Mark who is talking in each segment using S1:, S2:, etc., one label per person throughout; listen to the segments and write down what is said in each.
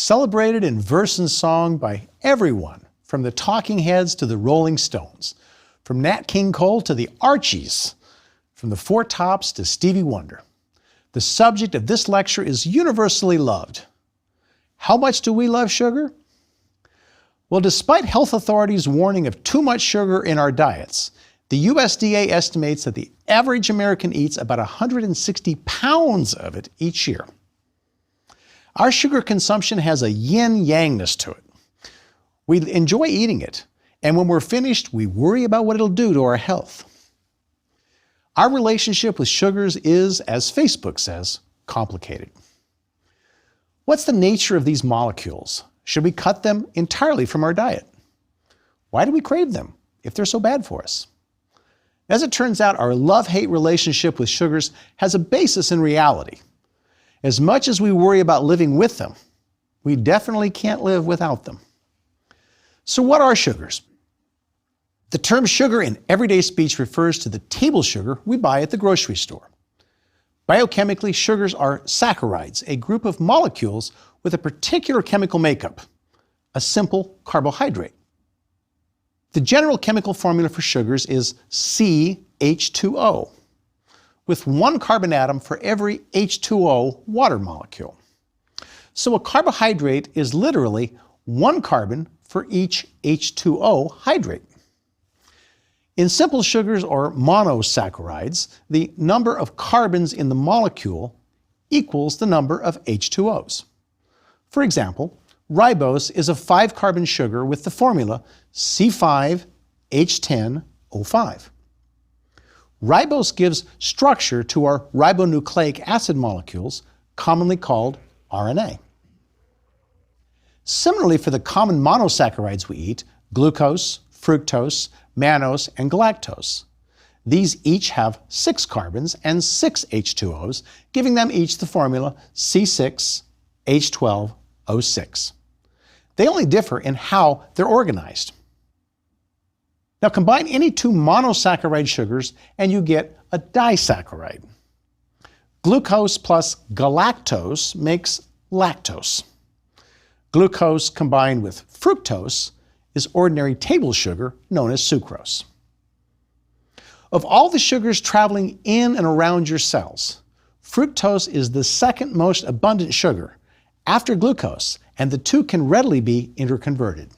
S1: celebrated in verse and song by everyone, from the Talking Heads to the Rolling Stones, from Nat King Cole to the Archies, from the Four Tops to Stevie Wonder. The subject of this lecture is universally loved. How much do we love sugar? Well, despite health authorities' warning of too much sugar in our diets, the USDA estimates that the average American eats about 160 pounds of it each year. Our sugar consumption has a yin-yangness to it. We enjoy eating it, and when we're finished, we worry about what it'll do to our health. Our relationship with sugars is, as Facebook says, complicated. What's the nature of these molecules? Should we cut them entirely from our diet? Why do we crave them if they're so bad for us? As it turns out, our love-hate relationship with sugars has a basis in reality. As much as we worry about living with them, we definitely can't live without them. So what are sugars? The term sugar in everyday speech refers to the table sugar we buy at the grocery store. Biochemically, sugars are saccharides, a group of molecules with a particular chemical makeup, a simple carbohydrate. The general chemical formula for sugars is CH2O, with one carbon atom for every H2O water molecule. So a carbohydrate is literally one carbon for each H2O hydrate. In simple sugars or monosaccharides, the number of carbons in the molecule equals the number of H2Os. For example, ribose is a 5-carbon sugar with the formula C5H10O5. Ribose gives structure to our ribonucleic acid molecules, commonly called RNA. Similarly, for the common monosaccharides we eat, glucose, fructose, mannose, and galactose. These each have 6 carbons and 6 H2Os, giving them each the formula C6H12O6. They only differ in how they're organized. Now combine any two monosaccharide sugars and you get a disaccharide. Glucose plus galactose makes lactose. Glucose combined with fructose is ordinary table sugar known as sucrose. Of all the sugars traveling in and around your cells, fructose is the second most abundant sugar after glucose, and the two can readily be interconverted.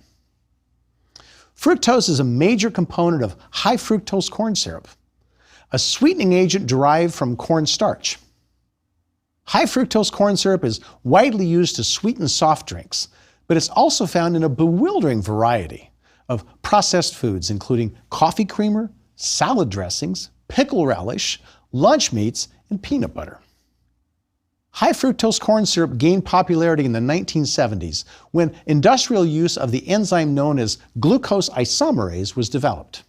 S1: Fructose is a major component of high fructose corn syrup, a sweetening agent derived from corn starch. High fructose corn syrup is widely used to sweeten soft drinks, but it's also found in a bewildering variety of processed foods, including coffee creamer, salad dressings, pickle relish, lunch meats, and peanut butter. High fructose corn syrup gained popularity in the 1970s when industrial use of the enzyme known as glucose isomerase was developed.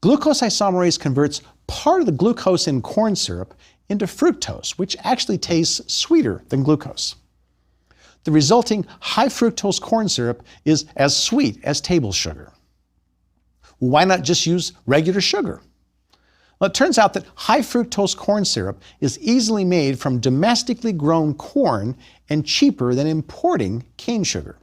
S1: Glucose isomerase converts part of the glucose in corn syrup into fructose, which actually tastes sweeter than glucose. The resulting high fructose corn syrup is as sweet as table sugar. Why not just use regular sugar? Well, it turns out that high fructose corn syrup is easily made from domestically grown corn and cheaper than importing cane sugar.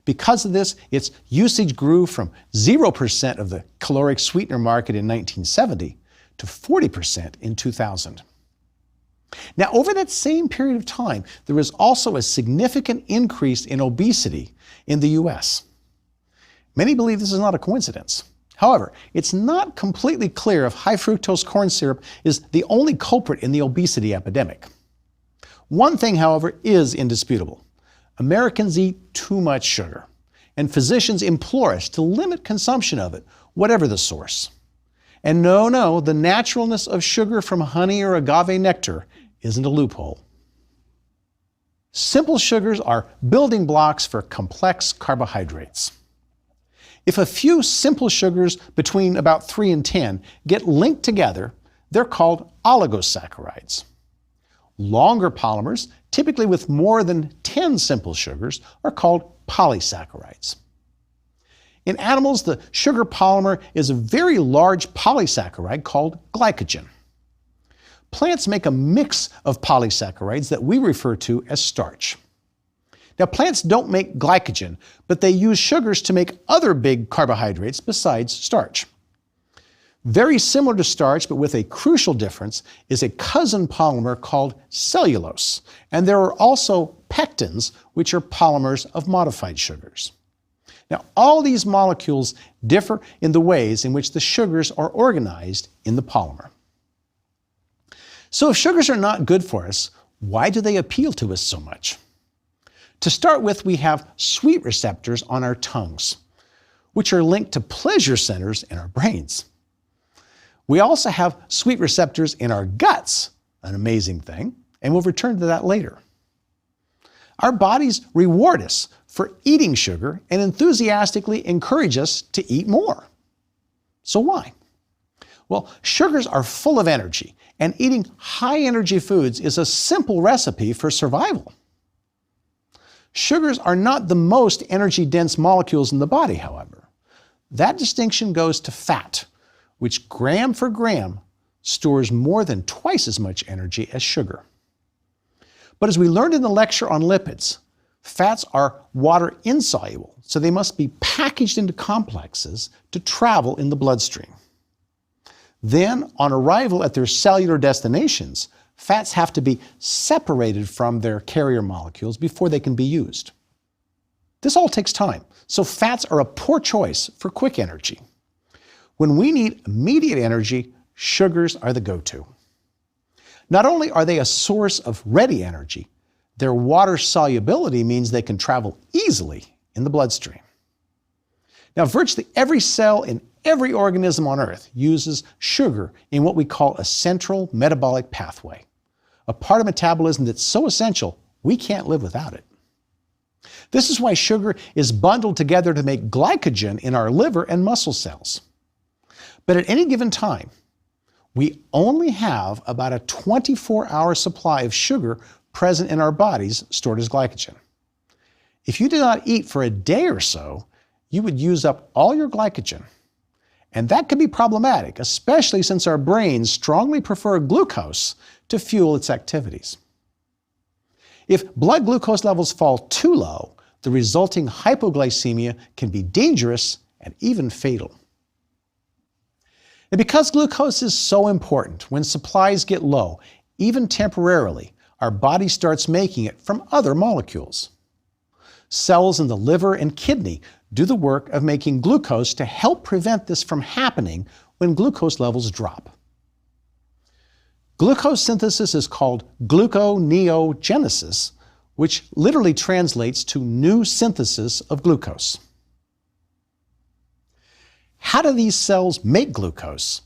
S1: Because of this, its usage grew from 0% of the caloric sweetener market in 1970 to 40% in 2000. Now, over that same period of time, there was also a significant increase in obesity in the U.S. Many believe this is not a coincidence. However, it's not completely clear if high fructose corn syrup is the only culprit in the obesity epidemic. One thing, however, is indisputable. Americans eat too much sugar, and physicians implore us to limit consumption of it, whatever the source. And no, the naturalness of sugar from honey or agave nectar isn't a loophole. Simple sugars are building blocks for complex carbohydrates. If a few simple sugars between about 3 and 10 get linked together, they're called oligosaccharides. Longer polymers, typically with more than 10 simple sugars, are called polysaccharides. In animals, the sugar polymer is a very large polysaccharide called glycogen. Plants make a mix of polysaccharides that we refer to as starch. Now, plants don't make glycogen, but they use sugars to make other big carbohydrates besides starch. Very similar to starch, but with a crucial difference, is a cousin polymer called cellulose. And there are also pectins, which are polymers of modified sugars. Now, all these molecules differ in the ways in which the sugars are organized in the polymer. So if sugars are not good for us, why do they appeal to us so much? To start with, we have sweet receptors on our tongues, which are linked to pleasure centers in our brains. We also have sweet receptors in our guts, an amazing thing, and we'll return to that later. Our bodies reward us for eating sugar and enthusiastically encourage us to eat more. So why? Well, sugars are full of energy, and eating high-energy foods is a simple recipe for survival. Sugars are not the most energy-dense molecules in the body, however. That distinction goes to fat, which gram for gram stores more than twice as much energy as sugar. But as we learned in the lecture on lipids, fats are water insoluble, so they must be packaged into complexes to travel in the bloodstream. Then, on arrival at their cellular destinations, fats have to be separated from their carrier molecules before they can be used. This all takes time, so fats are a poor choice for quick energy. When we need immediate energy, sugars are the go-to. Not only are they a source of ready energy, their water solubility means they can travel easily in the bloodstream. Now, virtually every cell in every organism on Earth uses sugar in what we call a central metabolic pathway, a part of metabolism that's so essential we can't live without it. This is why sugar is bundled together to make glycogen in our liver and muscle cells. But at any given time, we only have about a 24-hour supply of sugar present in our bodies stored as glycogen. If you did not eat for a day or so, you would use up all your glycogen. And that can be problematic, especially since our brains strongly prefer glucose to fuel its activities. If blood glucose levels fall too low, the resulting hypoglycemia can be dangerous and even fatal. And because glucose is so important, when supplies get low, even temporarily, our body starts making it from other molecules. Cells in the liver and kidney do the work of making glucose to help prevent this from happening when glucose levels drop. Glucose synthesis is called gluconeogenesis, which literally translates to new synthesis of glucose. How do these cells make glucose?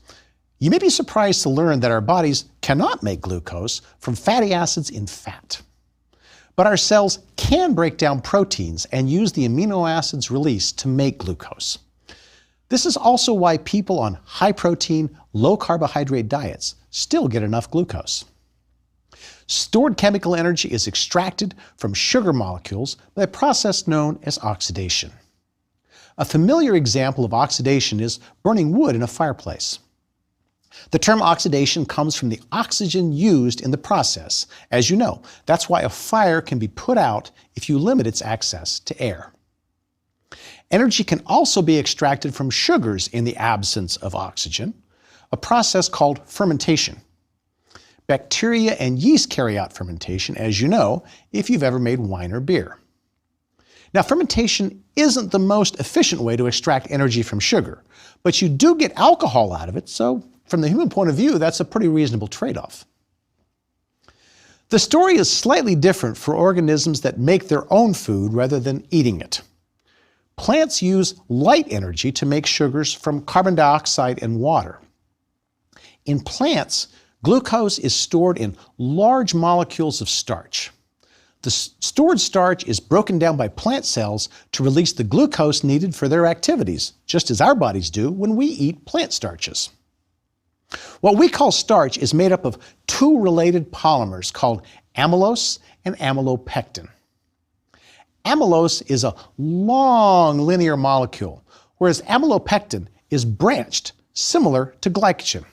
S1: You may be surprised to learn that our bodies cannot make glucose from fatty acids in fat. But our cells can break down proteins and use the amino acids released to make glucose. This is also why people on high-protein, low-carbohydrate diets still get enough glucose. Stored chemical energy is extracted from sugar molecules by a process known as oxidation. A familiar example of oxidation is burning wood in a fireplace. The term oxidation comes from the oxygen used in the process. As you know, that's why a fire can be put out if you limit its access to air. Energy can also be extracted from sugars in the absence of oxygen, a process called fermentation. Bacteria and yeast carry out fermentation, as you know, if you've ever made wine or beer. Now, fermentation isn't the most efficient way to extract energy from sugar, but you do get alcohol out of it, so from the human point of view, that's a pretty reasonable trade-off. The story is slightly different for organisms that make their own food rather than eating it. Plants use light energy to make sugars from carbon dioxide and water. In plants, glucose is stored in large molecules of starch. The stored starch is broken down by plant cells to release the glucose needed for their activities, just as our bodies do when we eat plant starches. What we call starch is made up of two related polymers called amylose and amylopectin. Amylose is a long linear molecule, whereas amylopectin is branched, similar to glycogen.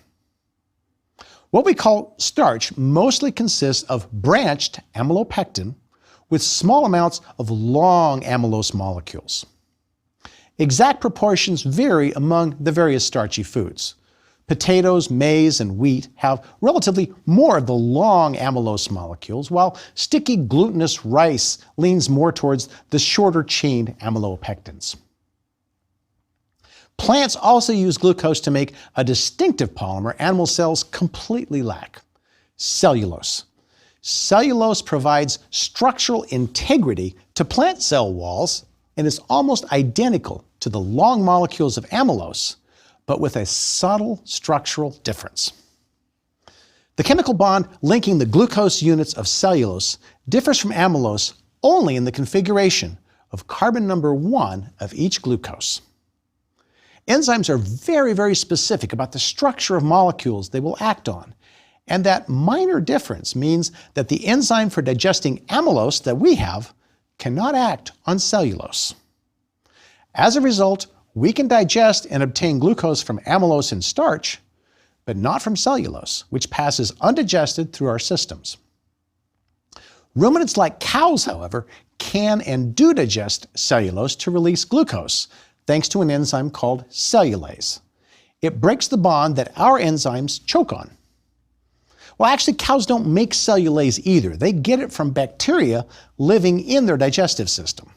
S1: What we call starch mostly consists of branched amylopectin with small amounts of long amylose molecules. Exact proportions vary among the various starchy foods. Potatoes, maize, and wheat have relatively more of the long amylose molecules, while sticky glutinous rice leans more towards the shorter chain amylopectins. Plants also use glucose to make a distinctive polymer animal cells completely lack: cellulose. Cellulose provides structural integrity to plant cell walls and is almost identical to the long molecules of amylose, but with a subtle structural difference. The chemical bond linking the glucose units of cellulose differs from amylose only in the configuration of carbon number 1 of each glucose. Enzymes are very, very specific about the structure of molecules they will act on, and that minor difference means that the enzyme for digesting amylose that we have cannot act on cellulose. As a result, we can digest and obtain glucose from amylose and starch, but not from cellulose, which passes undigested through our systems. Ruminants like cows, however, can and do digest cellulose to release glucose, thanks to an enzyme called cellulase. It breaks the bond that our enzymes choke on. Well, actually, cows don't make cellulase either. They get it from bacteria living in their digestive system.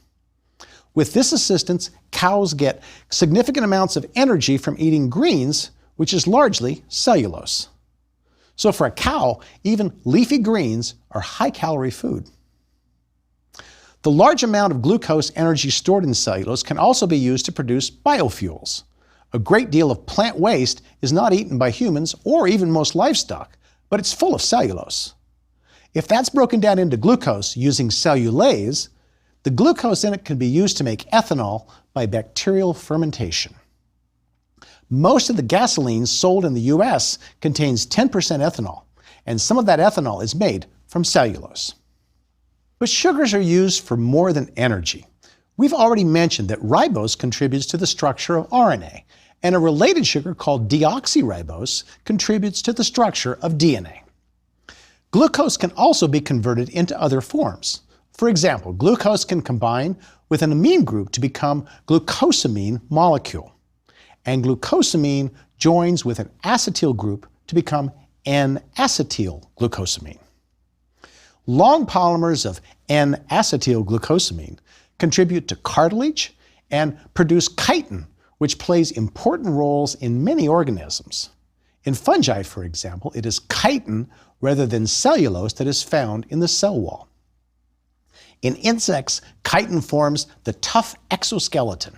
S1: With this assistance, cows get significant amounts of energy from eating greens, which is largely cellulose. So for a cow, even leafy greens are high-calorie food. The large amount of glucose energy stored in cellulose can also be used to produce biofuels. A great deal of plant waste is not eaten by humans or even most livestock, but it's full of cellulose. If that's broken down into glucose using cellulase, the glucose in it can be used to make ethanol by bacterial fermentation. Most of the gasoline sold in the US contains 10% ethanol, and some of that ethanol is made from cellulose. But sugars are used for more than energy. We've already mentioned that ribose contributes to the structure of RNA, and a related sugar called deoxyribose contributes to the structure of DNA. Glucose can also be converted into other forms. For example, glucose can combine with an amine group to become glucosamine molecule, and glucosamine joins with an acetyl group to become N-acetyl-glucosamine. Long polymers of N-acetyl-glucosamine contribute to cartilage and produce chitin, which plays important roles in many organisms. In fungi, for example, it is chitin rather than cellulose that is found in the cell wall. In insects, chitin forms the tough exoskeleton.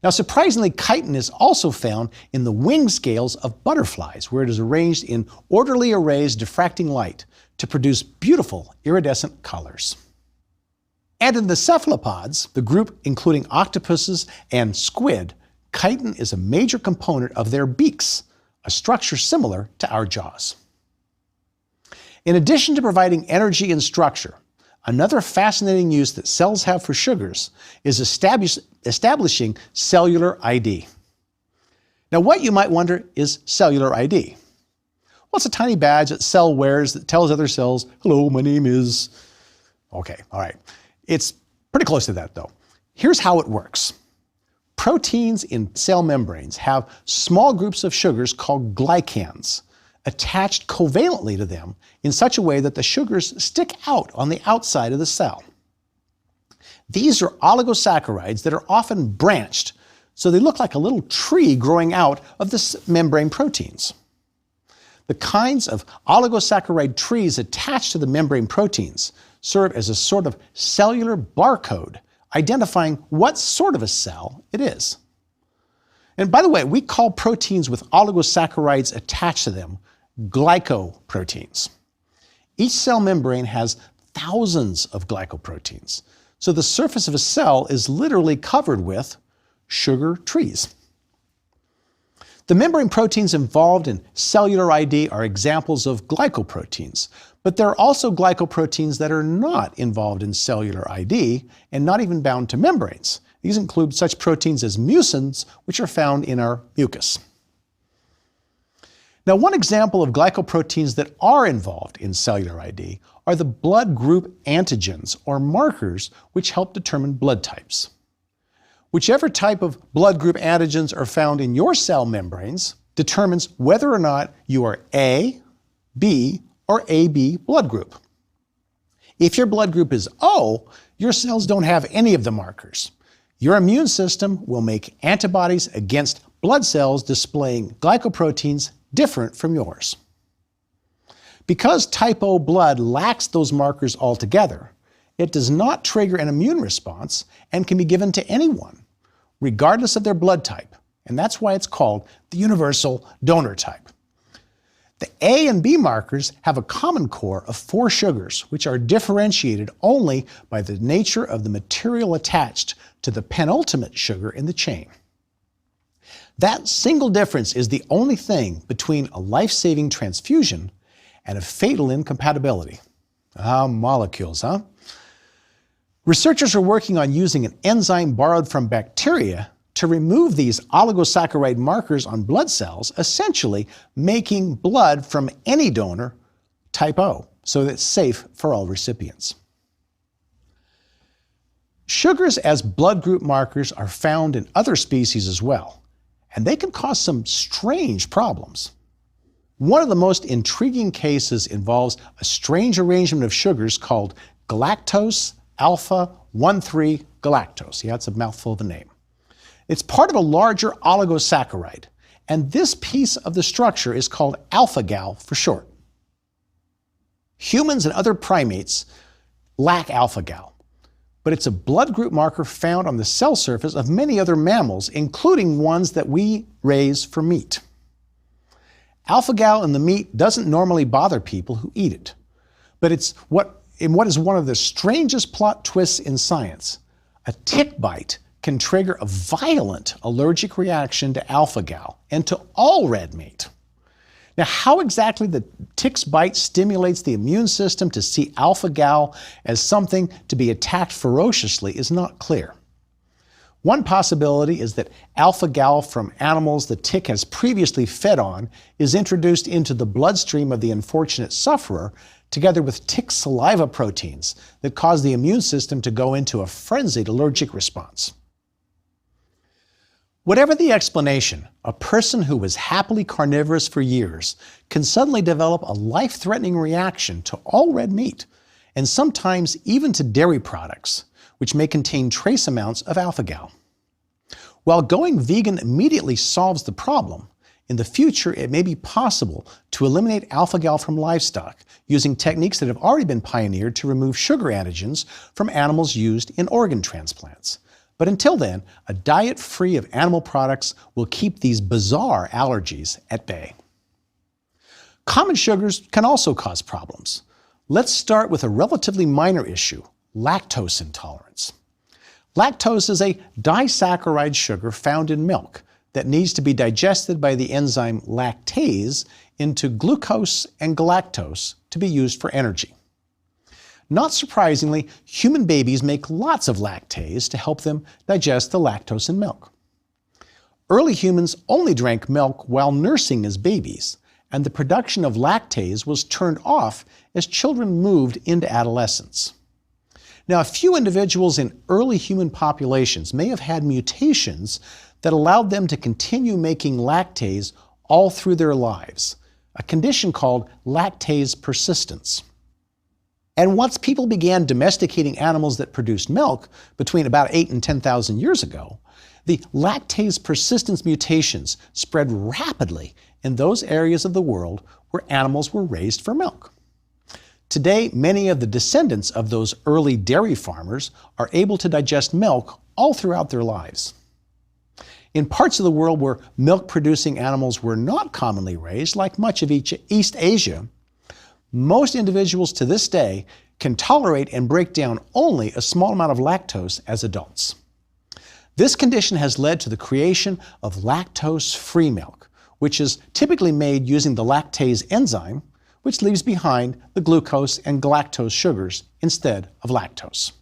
S1: Now, surprisingly, chitin is also found in the wing scales of butterflies, where it is arranged in orderly arrays diffracting light to produce beautiful iridescent colors. And in the cephalopods, the group including octopuses and squid, chitin is a major component of their beaks, a structure similar to our jaws. In addition to providing energy and structure, another fascinating use that cells have for sugars is establishing cellular ID. Now, what, you might wonder, is cellular ID? Well, it's a tiny badge that cell wears that tells other cells, hello, my name is... Okay, all right. It's pretty close to that, though. Here's how it works. Proteins in cell membranes have small groups of sugars called glycans attached covalently to them in such a way that the sugars stick out on the outside of the cell. These are oligosaccharides that are often branched, so they look like a little tree growing out of the membrane proteins. The kinds of oligosaccharide trees attached to the membrane proteins serve as a sort of cellular barcode, identifying what sort of a cell it is. And by the way, we call proteins with oligosaccharides attached to them glycoproteins. Each cell membrane has thousands of glycoproteins, so the surface of a cell is literally covered with sugar trees. The membrane proteins involved in cellular ID are examples of glycoproteins, but there are also glycoproteins that are not involved in cellular ID and not even bound to membranes. These include such proteins as mucins, which are found in our mucus. Now, one example of glycoproteins that are involved in cellular ID are the blood group antigens, or markers, which help determine blood types. Whichever type of blood group antigens are found in your cell membranes determines whether or not you are A, B, or AB blood group. If your blood group is O, your cells don't have any of the markers. Your immune system will make antibodies against blood cells displaying glycoproteins different from yours. Because type O blood lacks those markers altogether, it does not trigger an immune response and can be given to anyone, regardless of their blood type, and that's why it's called the universal donor type. The A and B markers have a common core of 4 sugars, which are differentiated only by the nature of the material attached to the penultimate sugar in the chain. That single difference is the only thing between a life-saving transfusion and a fatal incompatibility. Molecules, huh? Researchers are working on using an enzyme borrowed from bacteria to remove these oligosaccharide markers on blood cells, essentially making blood from any donor type O, so that it's safe for all recipients. Sugars as blood group markers are found in other species as well, and they can cause some strange problems. One of the most intriguing cases involves a strange arrangement of sugars called galactose alpha-1,3-galactose. Yeah, it's a mouthful of a name. It's part of a larger oligosaccharide, and this piece of the structure is called alpha-gal for short. Humans and other primates lack alpha-gal, but it's a blood group marker found on the cell surface of many other mammals, including ones that we raise for meat. Alpha-gal in the meat doesn't normally bother people who eat it, but it's what is one of the strangest plot twists in science. A tick bite can trigger a violent allergic reaction to alpha-gal and to all red meat. Now, how exactly the tick's bite stimulates the immune system to see alpha-gal as something to be attacked ferociously is not clear. One possibility is that alpha-gal from animals the tick has previously fed on is introduced into the bloodstream of the unfortunate sufferer, together with tick saliva proteins that cause the immune system to go into a frenzied allergic response. Whatever the explanation, a person who was happily carnivorous for years can suddenly develop a life-threatening reaction to all red meat, and sometimes even to dairy products, which may contain trace amounts of alpha-gal. While going vegan immediately solves the problem, in the future it may be possible to eliminate alpha-gal from livestock using techniques that have already been pioneered to remove sugar antigens from animals used in organ transplants. But until then, a diet free of animal products will keep these bizarre allergies at bay. Common sugars can also cause problems. Let's start with a relatively minor issue, lactose intolerance. Lactose is a disaccharide sugar found in milk that needs to be digested by the enzyme lactase into glucose and galactose to be used for energy. Not surprisingly, human babies make lots of lactase to help them digest the lactose in milk. Early humans only drank milk while nursing as babies, and the production of lactase was turned off as children moved into adolescence. Now, a few individuals in early human populations may have had mutations that allowed them to continue making lactase all through their lives, a condition called lactase persistence. And once people began domesticating animals that produced milk between about 8,000 and 10,000 years ago, the lactase persistence mutations spread rapidly in those areas of the world where animals were raised for milk. Today, many of the descendants of those early dairy farmers are able to digest milk all throughout their lives. In parts of the world where milk-producing animals were not commonly raised, like much of East Asia, most individuals to this day can tolerate and break down only a small amount of lactose as adults. This condition has led to the creation of lactose-free milk, which is typically made using the lactase enzyme, which leaves behind the glucose and galactose sugars instead of lactose.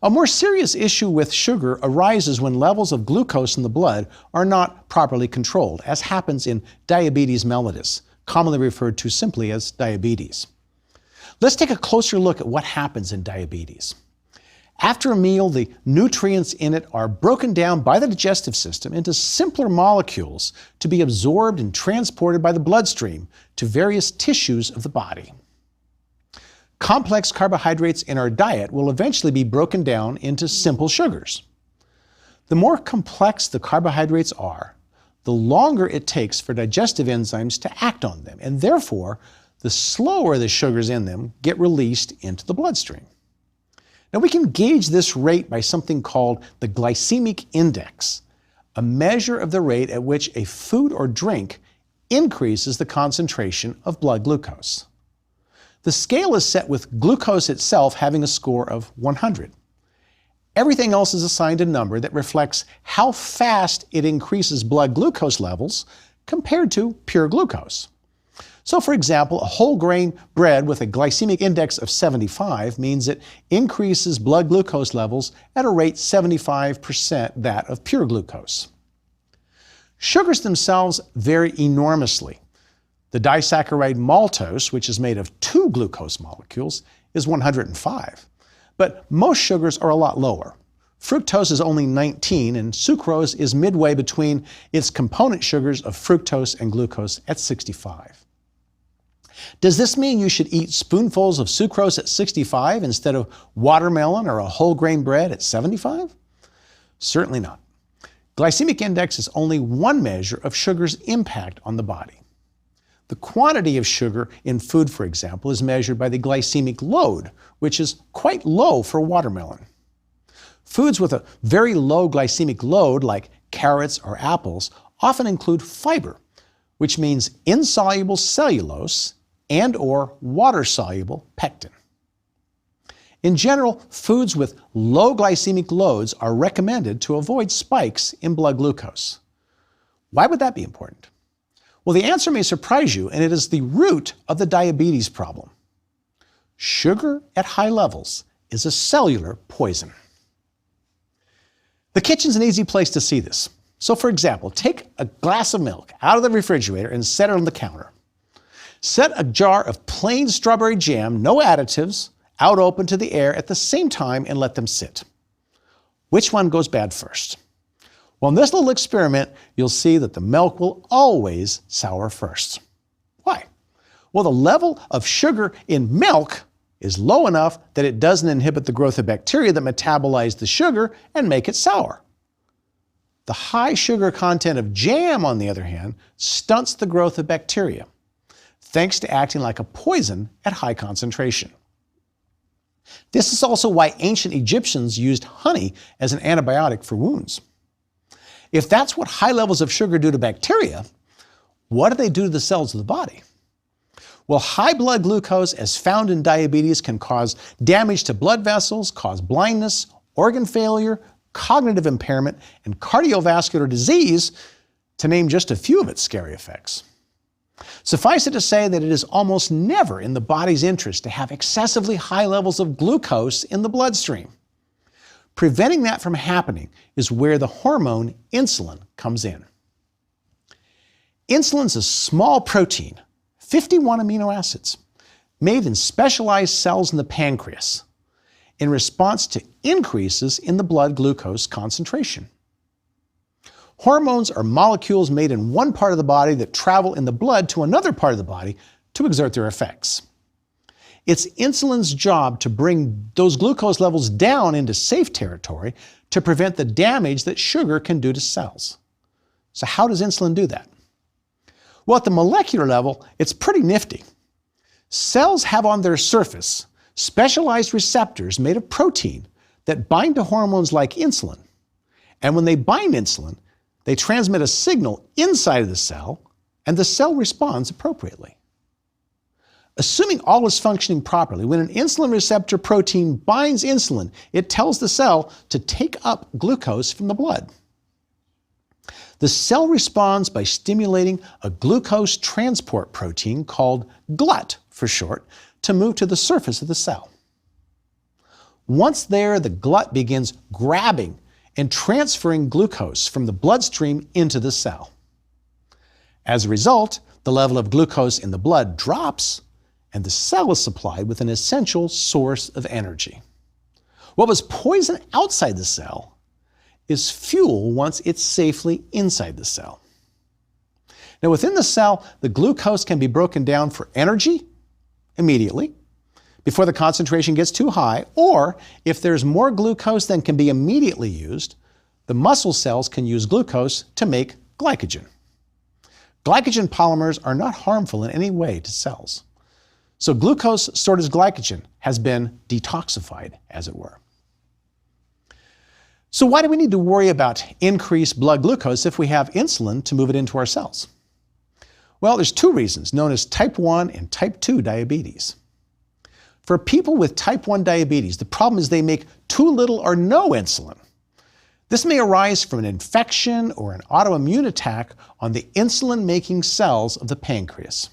S1: A more serious issue with sugar arises when levels of glucose in the blood are not properly controlled, as happens in diabetes mellitus, commonly referred to simply as diabetes. Let's take a closer look at what happens in diabetes. After a meal, the nutrients in it are broken down by the digestive system into simpler molecules to be absorbed and transported by the bloodstream to various tissues of the body. Complex carbohydrates in our diet will eventually be broken down into simple sugars. The more complex the carbohydrates are, the longer it takes for digestive enzymes to act on them, and therefore, the slower the sugars in them get released into the bloodstream. Now, we can gauge this rate by something called the glycemic index, a measure of the rate at which a food or drink increases the concentration of blood glucose. The scale is set with glucose itself having a score of 100. Everything else is assigned a number that reflects how fast it increases blood glucose levels compared to pure glucose. So, for example, a whole grain bread with a glycemic index of 75 means it increases blood glucose levels at a rate 75% that of pure glucose. Sugars themselves vary enormously. The disaccharide maltose, which is made of 2 glucose molecules, is 105. But most sugars are a lot lower. Fructose is only 19, and sucrose is midway between its component sugars of fructose and glucose at 65. Does this mean you should eat spoonfuls of sucrose at 65 instead of watermelon or a whole grain bread at 75? Certainly not. Glycemic index is only one measure of sugar's impact on the body. The quantity of sugar in food, for example, is measured by the glycemic load, which is quite low for watermelon. Foods with a very low glycemic load, like carrots or apples, often include fiber, which means insoluble cellulose and/or water-soluble pectin. In general, foods with low glycemic loads are recommended to avoid spikes in blood glucose. Why would that be important? Well, the answer may surprise you, and it is the root of the diabetes problem. Sugar at high levels is a cellular poison. The kitchen's an easy place to see this. So, for example, take a glass of milk out of the refrigerator and set it on the counter. Set a jar of plain strawberry jam, no additives, out open to the air at the same time and let them sit. Which one goes bad first? Well, in this little experiment, you'll see that the milk will always sour first. Why? Well, the level of sugar in milk is low enough that it doesn't inhibit the growth of bacteria that metabolize the sugar and make it sour. The high sugar content of jam, on the other hand, stunts the growth of bacteria, thanks to acting like a poison at high concentration. This is also why ancient Egyptians used honey as an antibiotic for wounds. If that's what high levels of sugar do to bacteria, what do they do to the cells of the body? Well, high blood glucose, as found in diabetes, can cause damage to blood vessels, cause blindness, organ failure, cognitive impairment, and cardiovascular disease, to name just a few of its scary effects. Suffice it to say that it is almost never in the body's interest to have excessively high levels of glucose in the bloodstream. Preventing that from happening is where the hormone insulin comes in. Insulin is a small protein, 51 amino acids, made in specialized cells in the pancreas in response to increases in the blood glucose concentration. Hormones are molecules made in one part of the body that travel in the blood to another part of the body to exert their effects. It's insulin's job to bring those glucose levels down into safe territory to prevent the damage that sugar can do to cells. So how does insulin do that? Well, at the molecular level, it's pretty nifty. Cells have on their surface specialized receptors made of protein that bind to hormones like insulin. And when they bind insulin, they transmit a signal inside of the cell, and the cell responds appropriately. Assuming all is functioning properly, when an insulin receptor protein binds insulin, it tells the cell to take up glucose from the blood. The cell responds by stimulating a glucose transport protein called GLUT for short to move to the surface of the cell. Once there, the GLUT begins grabbing and transferring glucose from the bloodstream into the cell. As a result, the level of glucose in the blood drops, and the cell is supplied with an essential source of energy. What was poison outside the cell is fuel once it's safely inside the cell. Now within the cell, the glucose can be broken down for energy immediately, before the concentration gets too high, or if there's more glucose than can be immediately used, the muscle cells can use glucose to make glycogen. Glycogen polymers are not harmful in any way to cells. So glucose stored as glycogen has been detoxified, as it were. So why do we need to worry about increased blood glucose if we have insulin to move it into our cells? Well, there's two reasons, known as type 1 and type 2 diabetes. For people with type 1 diabetes, the problem is they make too little or no insulin. This may arise from an infection or an autoimmune attack on the insulin-making cells of the pancreas.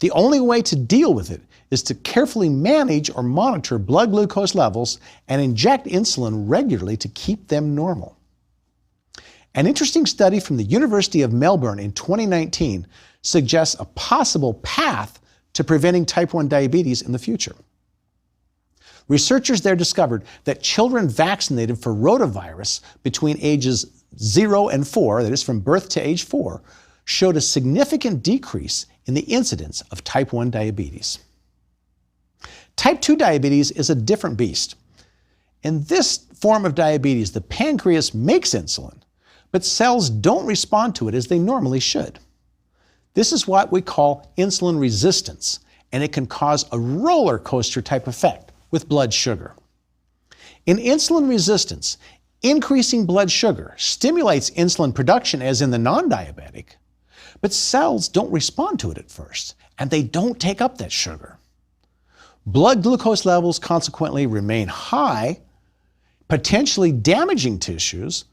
S1: The only way to deal with it is to carefully manage or monitor blood glucose levels and inject insulin regularly to keep them normal. An interesting study from the University of Melbourne in 2019 suggests a possible path to preventing type 1 diabetes in the future. Researchers there discovered that children vaccinated for rotavirus between ages 0 and 4, that is from birth to age 4, showed a significant decrease in the incidence of type 1 diabetes. Type 2 diabetes is a different beast. In this form of diabetes, the pancreas makes insulin, but cells don't respond to it as they normally should. This is what we call insulin resistance, and it can cause a roller coaster type effect with blood sugar. In insulin resistance, increasing blood sugar stimulates insulin production as in the non-diabetic, but cells don't respond to it at first, and they don't take up that sugar. Blood glucose levels consequently remain high, potentially damaging tissues.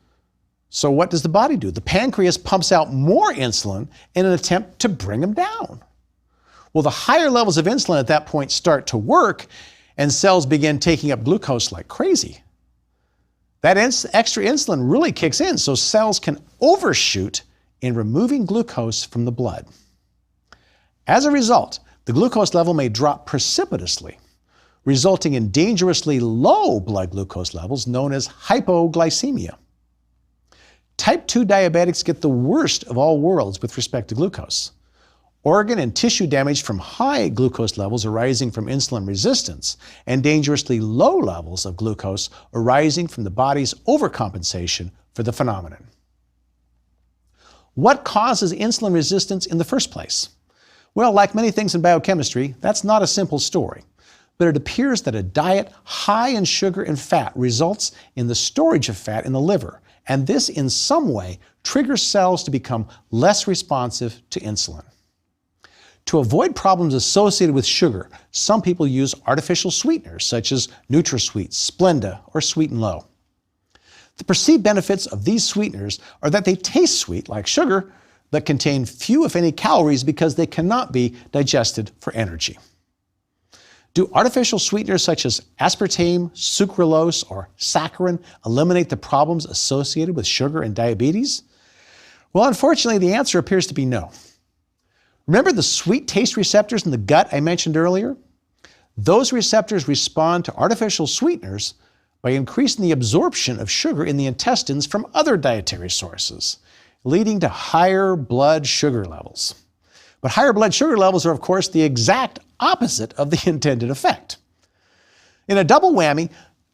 S1: So what does the body do? The pancreas pumps out more insulin in an attempt to bring them down. Well, the higher levels of insulin at that point start to work, and cells begin taking up glucose like crazy. That extra insulin really kicks in, so cells can overshoot in removing glucose from the blood. As a result, the glucose level may drop precipitously, resulting in dangerously low blood glucose levels known as hypoglycemia. Type 2 diabetics get the worst of all worlds with respect to glucose. Organ and tissue damage from high glucose levels arising from insulin resistance and dangerously low levels of glucose arising from the body's overcompensation for the phenomenon. What causes insulin resistance in the first place? Well, like many things in biochemistry, that's not a simple story. But it appears that a diet high in sugar and fat results in the storage of fat in the liver, and this in some way triggers cells to become less responsive to insulin. To avoid problems associated with sugar, some people use artificial sweeteners such as NutraSweet, Splenda, or Sweet and Low. The perceived benefits of these sweeteners are that they taste sweet like sugar, but contain few if any calories because they cannot be digested for energy. Do artificial sweeteners such as aspartame, sucralose, or saccharin eliminate the problems associated with sugar and diabetes? Well, unfortunately, the answer appears to be no. Remember the sweet taste receptors in the gut I mentioned earlier? Those receptors respond to artificial sweeteners by increasing the absorption of sugar in the intestines from other dietary sources, leading to higher blood sugar levels. But higher blood sugar levels are, of course, the exact opposite of the intended effect. In a double whammy,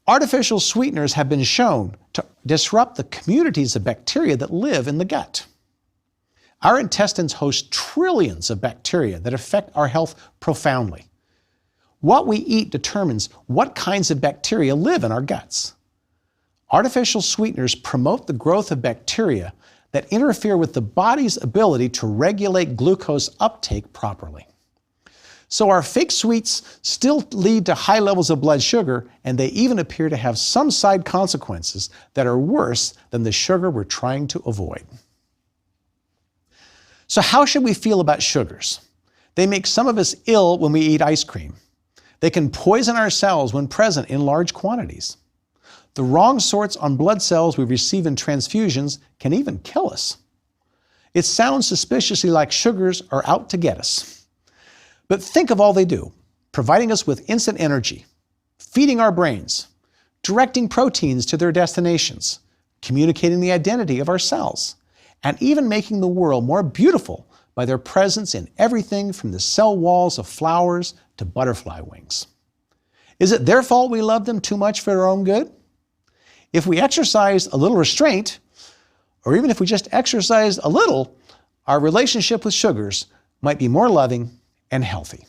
S1: artificial sweeteners have been shown to disrupt the communities of bacteria that live in the gut. Our intestines host trillions of bacteria that affect our health profoundly. What we eat determines what kinds of bacteria live in our guts. Artificial sweeteners promote the growth of bacteria that interfere with the body's ability to regulate glucose uptake properly. So our fake sweets still lead to high levels of blood sugar, and they even appear to have some side consequences that are worse than the sugar we're trying to avoid. So how should we feel about sugars? They make some of us ill when we eat ice cream. They can poison our cells when present in large quantities. The wrong sorts on blood cells we receive in transfusions can even kill us. It sounds suspiciously like sugars are out to get us. But think of all they do, providing us with instant energy, feeding our brains, directing proteins to their destinations, communicating the identity of our cells, and even making the world more beautiful by their presence in everything from the cell walls of flowers to butterfly wings. Is it their fault we love them too much for their own good? If we exercised a little restraint, or even if we just exercised a little, our relationship with sugars might be more loving and healthy.